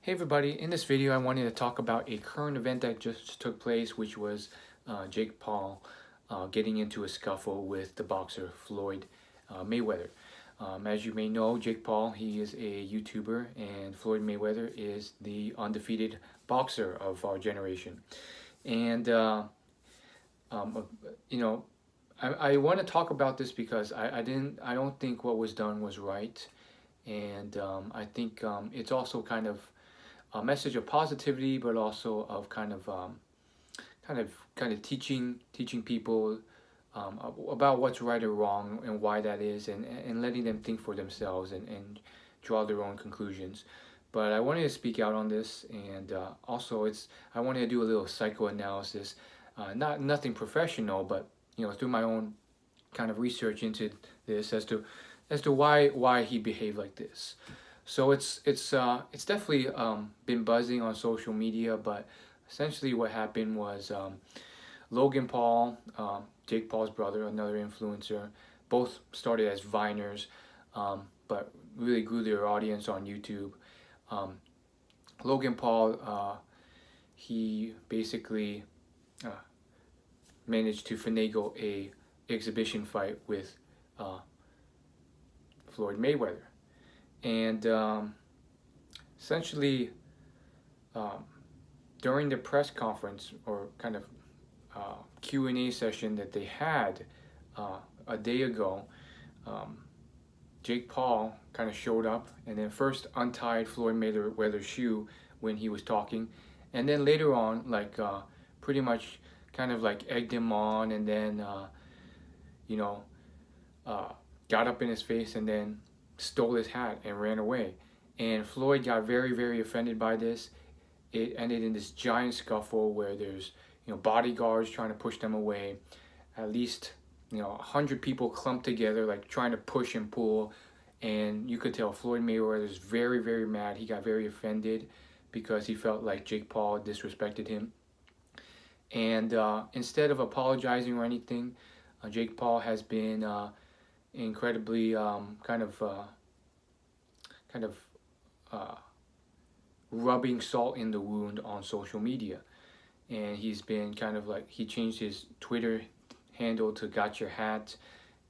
Hey everybody, in this video I wanted to talk about a current event that just took place, which was Jake Paul getting into a scuffle with the boxer Floyd Mayweather. As you may know, Jake Paul, he is a YouTuber, and Floyd Mayweather is the undefeated boxer of our generation. And um, uh, you know, I want to talk about this because I don't think what was done was right, and I think it's also kind of a message of positivity, but also of kind of teaching people about what's right or wrong and why that is, and letting them think for themselves and draw their own conclusions. But I wanted to speak out on this, and also I wanted to do a little psychoanalysis, not nothing professional, but through my own kind of research into this as to why he behaved like this. So it's definitely been buzzing on social media, but essentially what happened was Logan Paul, Jake Paul's brother, another influencer, both started as Viners, but really grew their audience on YouTube. Um, Logan Paul, he basically uh, managed to finagle a exhibition fight with uh, Floyd Mayweather, and essentially um, during the press conference or kind of Q&A session that they had a day ago, um, Jake Paul kind of showed up and then first untied Floyd Mayweather's shoe when he was talking, and then later on, pretty much kind of like egged him on, and then you know uh, got up in his face and then stole his hat and ran away. And Floyd got very, very offended by this. It ended in this giant scuffle where there's bodyguards trying to push them away. At least 100 people clumped together like trying to push and pull, and you could tell Floyd Mayweather is very, very mad. He got very offended because he felt like Jake Paul disrespected him. And instead of apologizing or anything, Jake Paul has been incredibly kind of uh, rubbing salt in the wound on social media. And he's been kind of like, he changed his Twitter handle to Got Your Hat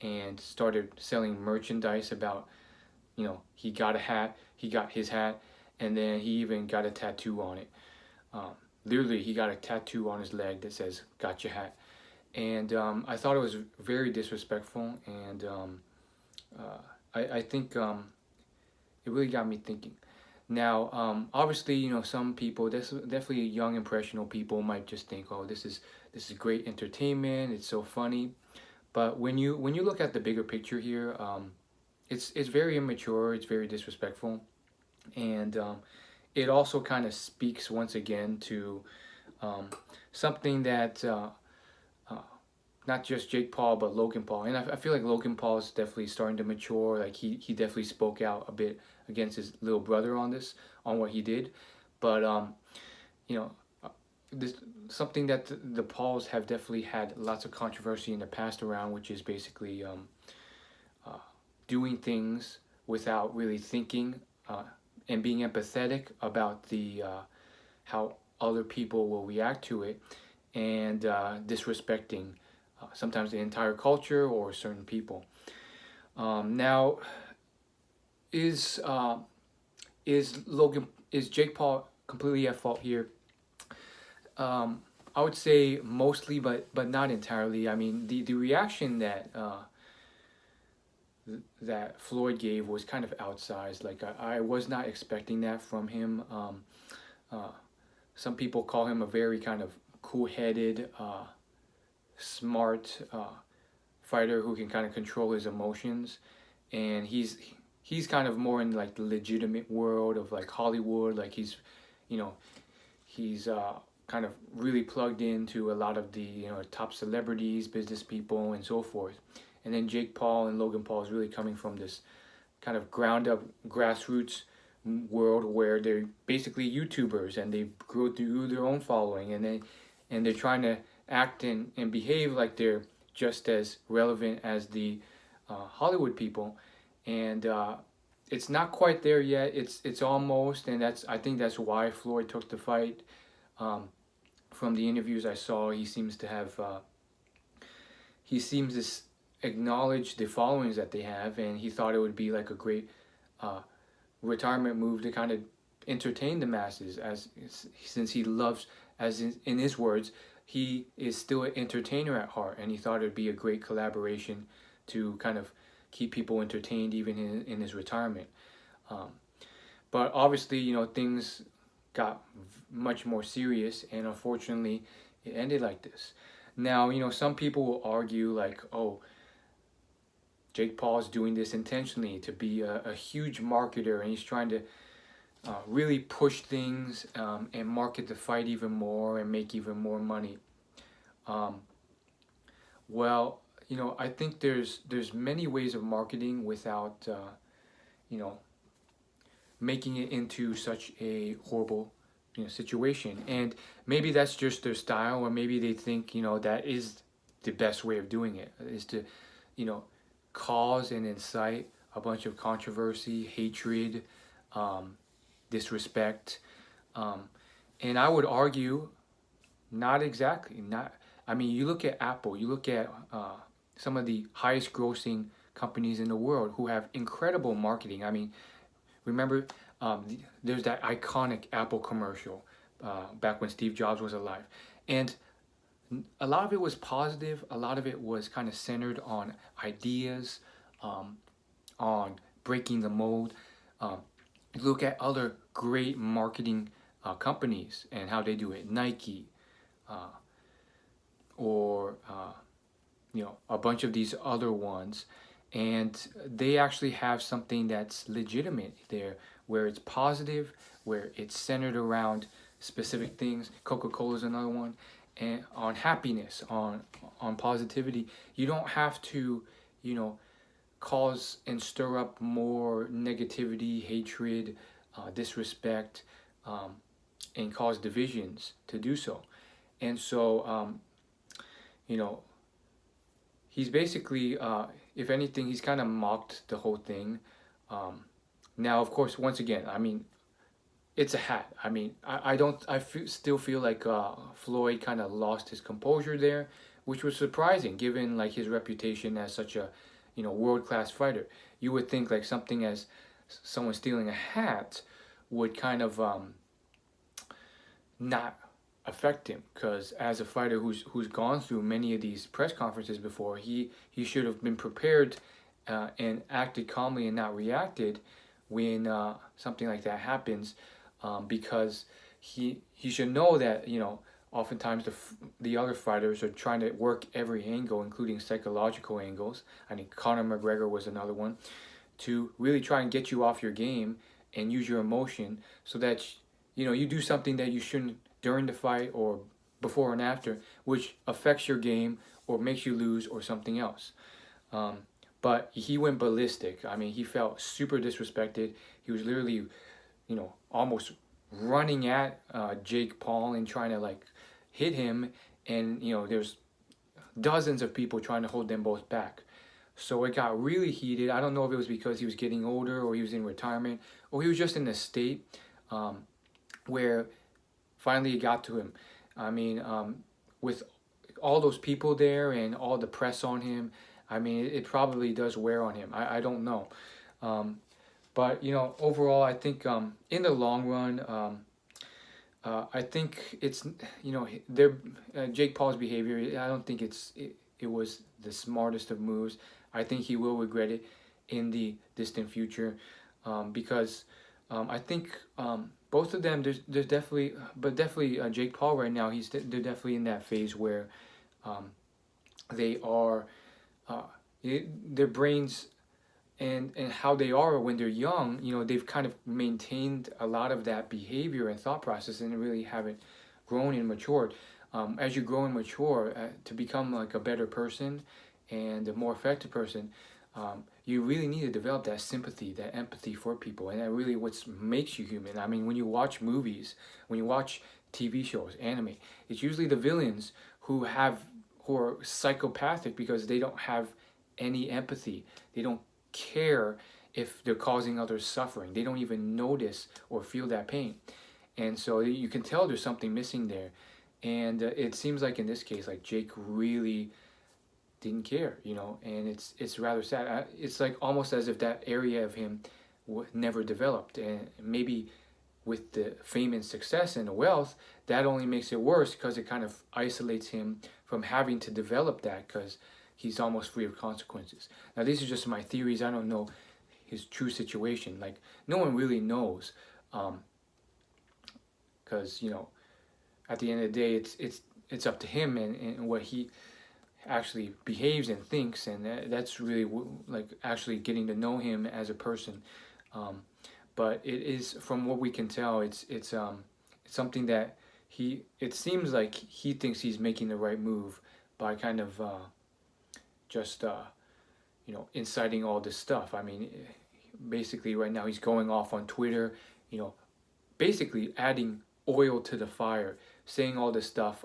and started selling merchandise about, he got a hat, he got his hat, and then he even got a tattoo on it. Um, Literally, he got a tattoo on his leg that says "Got Your Hat," and I thought it was very disrespectful, and I think it really got me thinking. Now, obviously, some people, definitely young, impressionable people, might just think, "Oh, this is great entertainment. It's so funny." But when you look at the bigger picture here, it's very immature. It's very disrespectful, and it also kind of speaks once again to something that uh, not just Jake Paul but Logan Paul, and I feel like Logan Paul is definitely starting to mature. Like he definitely spoke out a bit against his little brother on what he did, but you know. This something that the Pauls have definitely had lots of controversy in the past around, which is basically uh, doing things without really thinking and being empathetic about the how other people will react to it, and disrespecting sometimes the entire culture or certain people. Now, is uh, is Jake Paul completely at fault here? Um, I would say mostly, but not entirely. I mean, the reaction that Floyd gave was kind of outsized. Like I was not expecting that from him. Uh, some people call him a very kind of cool-headed, smart fighter who can kind of control his emotions, and he's kind of more in like the legitimate world of like Hollywood. Like you know, he's kind of really plugged into a lot of the top celebrities, business people, and so forth. And then Jake Paul and Logan Paul is really coming from this kind of ground up grassroots world where they're basically YouTubers and they grow through their own following, and they're trying to act and behave like they're just as relevant as the Hollywood people, and it's not quite there yet. It's almost, and I think that's why Floyd took the fight. Um, from the interviews I saw, he seems to acknowledge the followings that they have, and he thought it would be like a great uh, retirement move to kind of entertain the masses, as since he loves, as in his words, he is still an entertainer at heart, and he thought it would be a great collaboration to kind of keep people entertained even in his retirement. Um, but obviously, things got much more serious, and unfortunately, it ended like this. Now, some people will argue like, oh, Jake Paul is doing this intentionally to be a huge marketer, and he's trying to really push things and market the fight even more and make even more money. Um, well, I think there's many ways of marketing without you know making it into such a horrible situation. And maybe that's just their style, or maybe they think that is the best way of doing it, is to you know cause and incite a bunch of controversy, hatred, um, disrespect. um, and I would argue not exactly. Not. I mean, you look at Apple, you look at some of the highest grossing companies in the world who have incredible marketing. I mean, remember, there's that iconic Apple commercial back when Steve Jobs was alive. And a lot of it was positive, a lot of it was kind of centered on ideas, um, on breaking the mold. Um, Look at other great marketing companies and how they do it. Nike, uh, or a bunch of these other ones, and they actually have something that's legitimate there, where it's positive, where it's centered around specific things. Coca-Cola is another one, and on happiness, on positivity. You don't have to, you know, cause and stir up more negativity, hatred, disrespect, um, and cause divisions to do so. And so, you know, he's basically, if anything, he's kind of mocked the whole thing. Now, of course, once again, I mean, it's a hat. I mean, I don't, still feel like Floyd kind of lost his composure there, which was surprising given like his reputation as such a, world class fighter. You would think like something as someone stealing a hat would kind of not affect him, because as a fighter who's gone through many of these press conferences before, he should have been prepared and acted calmly and not reacted when something like that happens, because he should know that oftentimes the other fighters are trying to work every angle, including psychological angles. I think Conor McGregor was another one, to really try and get you off your game and use your emotion so that you do something that you shouldn't during the fight or before and after, which affects your game or makes you lose or something else. Um, but he went ballistic. I mean, he felt super disrespected. He was literally, almost running at Jake Paul and trying to like hit him, and there's dozens of people trying to hold them both back. So it got really heated. I don't know if it was because he was getting older, or he was in retirement, or he was just in a state where finally it got to him. I mean, with all those people there and all the press on him, I mean, it probably does wear on him. I don't know. But, overall, I think in the long run, I think it's, their Jake Paul's behavior, I don't think it was the smartest of moves. I think he will regret it in the distant future, because I think both of them, there's definitely, but definitely Jake Paul right now, they're definitely in that phase where they are, their brains and how they are when they're young, they've kind of maintained a lot of that behavior and thought process, and they really haven't grown and matured. As you grow and mature, to become like a better person and a more effective person, you really need to develop that sympathy, that empathy for people, and that really what makes you human. I mean, when you watch movies, when you watch TV shows, anime, it's usually the villains who are psychopathic because they don't have any empathy. They don't care, if they're causing others suffering. They don't even notice or feel that pain. And so you can tell there's something missing there. And it seems like in this case, like Jake really didn't care, and it's rather sad. It's like almost as if that area of him never developed, and maybe with the fame and success and the wealth, that only makes it worse because it kind of isolates him from having to develop that because he's almost free of consequences. Now, these are just my theories. I don't know his true situation. Like, no one really knows, because at the end of the day, it's up to him and what he actually behaves and thinks, and that's really like actually getting to know him as a person. But it is, from what we can tell, it's something that it seems like he thinks he's making the right move by kind of just inciting all this stuff. I mean, basically right now he's going off on Twitter, basically adding oil to the fire, saying all this stuff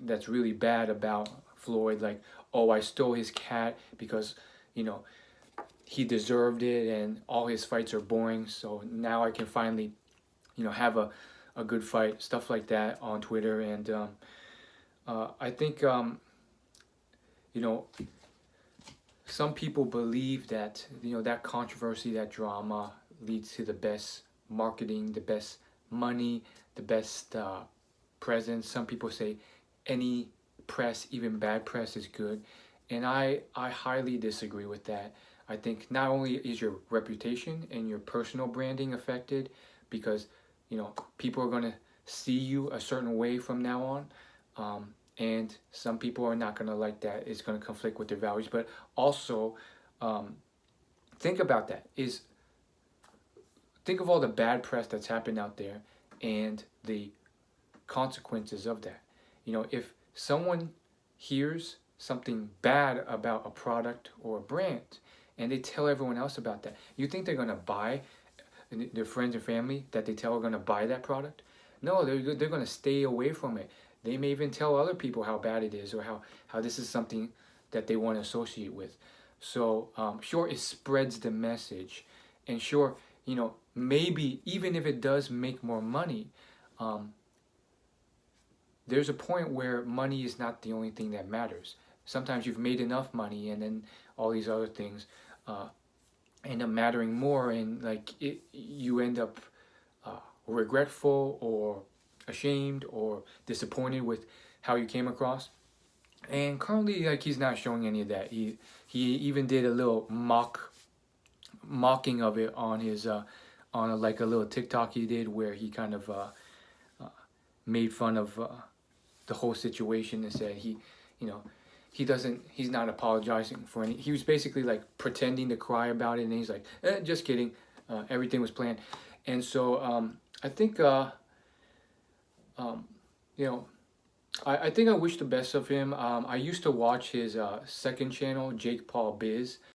that's really bad about Floyd, like, oh, I stole his cat because he deserved it, and all his fights are boring, so now I can finally have a good fight, stuff like that on Twitter. And I think some people believe that that controversy, that drama leads to the best marketing, the best money, the best presence. Some people say any press, even bad press, is good, and I highly disagree with that. I think not only is your reputation and your personal branding affected because people are going to see you a certain way from now on, and some people are not going to like that. It's going to conflict with their values. But also, think about that. Think of all the bad press that's happened out there and the consequences of that. If someone hears something bad about a product or a brand and they tell everyone else about that, you think they're going to buy, their friends and family that they tell are going to buy that product? No, they're going to stay away from it. They may even tell other people how bad it is, or how this is something that they want to associate with. So sure, it spreads the message, and sure, maybe even if it does make more money, there's a point where money is not the only thing that matters. Sometimes you've made enough money, and then all these other things end up mattering more, and you end up regretful or ashamed or disappointed with how you came across. And currently, he's not showing any of that. He even did a little mocking of it on his on a little TikTok he did, where he kind of made fun of the whole situation and said he's not apologizing for any. He was basically pretending to cry about it, and he's like, just kidding, everything was planned. And so I think I think I wish the best of him. I used to watch his second channel, Jake Paul Biz.